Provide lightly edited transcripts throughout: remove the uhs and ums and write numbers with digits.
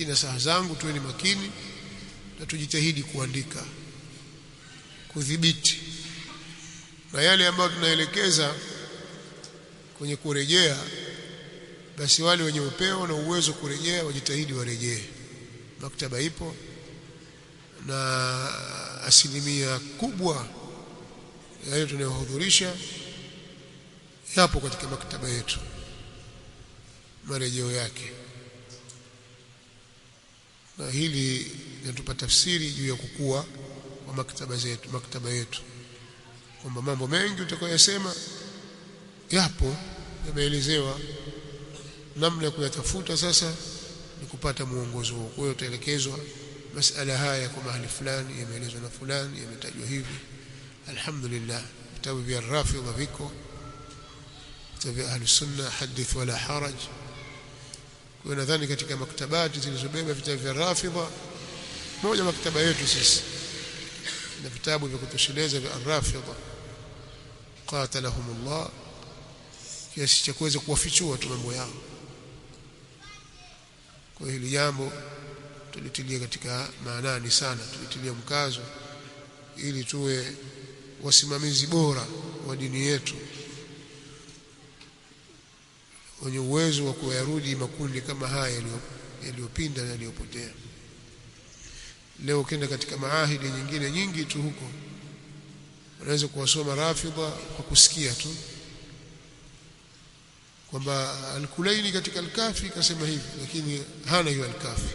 lakini nasaha zangu tuwe ni makini na tujitahidi kuandika, kudhibiti, na yale ambayo tunaelekeza kwenye kurejea, basi wale wenye upeo na uwezo kurejea wajitahidi warejee. Maktaba ipo na asilimia kubwa yale tunayohudhurisha yapo katika maktaba yetu, marejeo yake, na hili linatupa tafsiri juu ya kukua wa maktaba yetu, kwamba mambo mengi utakayosema yapo, yameelezewa, namna ya kuyatafuta sasa ni kupata muongozo huo. Kwa hiyo utaelekezwa masala haya kwa mahali fulani, yameelezwa na fulani, yametajwa hivi. Alhamdulillah, vitabu vya Rafidha viko, vitabu vya Ahlus Sunna hadith wala haraj. Kwa hiyo nadhani katika maktabati zilizobeba vitabu vya Rafidha, moja maktaba yetu sisi na vitabu vya kutosheleza vya Rafidha, qatalahumullah, kiasi cha kuweza kuwafichua tu mambo yao. Kwa hili jambo tulitilia katika maanani sana, tulitilia mkazo ili tuwe wasimamizi bora wa dini yetu, wenye uwezo wa kuyarudi makundi kama haya yaliyopinda na yaliyopotea. Leo ukienda katika maahidi nyingine nyingi tu huko, unaweza kuwasoma Rafidha kwa kusikia tu kwamba Al-Kulaini katika Al-Kafi kasema hivi, lakini hana hiyo Al-Kafi.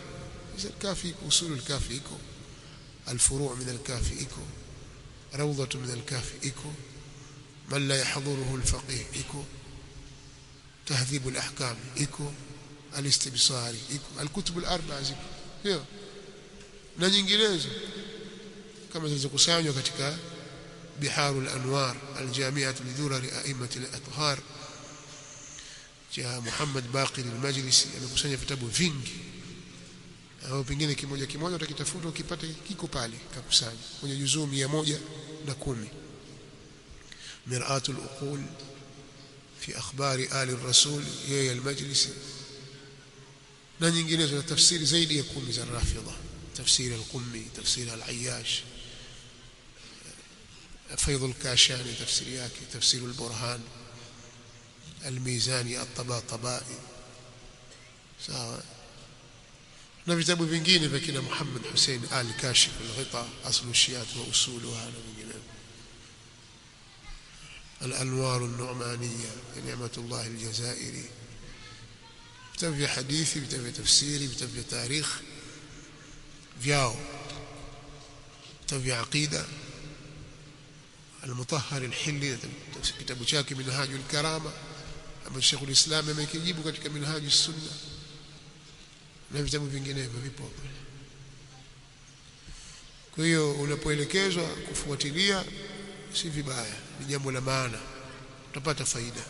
Al-Kafi usulu Al-Kafi iko, al-furu' min Al-Kafi iko, rawdatu min Al-Kafi iko, man la yahdhuruhu al-faqih iko, tahdhib al-ahkam iko, al-istibsari iko, al-kutub al-arba'a ziko, hiyo na nyinginezo kama zilizokusanywa katika Biharul Anwar al-Jami'atu lidurari a'immatil athhar cha Muhammad Baqir al-Majlisi. Amekusanya vitabu vingi, au pengine kimoja kimoja utakitafuta ukipata kiko pale, kakusanya kwenye juzuu 110. Mir'atul uqul fi akhbari ali ar-rasul ya al-Majlisi, na nyinginezo, na tafsiri zaidi ya 10 za Rafidha, tafsiri al-Qummi, tafsiri al-Ayyash, Faidh al-Kashani tafsiri yake, tafsiri al-Burhan, الميزاني الطباطبائي sawa, na vitabu vingine vya kina Muhammad Hussein al-Kashif al-Ghita, aslu shiyat wa usuluha, na vingine al-Anwar an-Nu'maniyya ni'matullah al-Jazairi, vitabu vya hadithi, vitabu vya tafsiri, vitabu vya tarikh vyao, vitabu vya aqida. Al-Mutahhar al-Hilli kitabu chake Minhajul Karama ambacho Sheikh al-Islam amekijibu katika Minhajus Sunna, na vitabu vinginevyo vipo. Kwa hiyo unapoelekezwa kufuatilia si vibaya, ni jambo la maana, utapata faida.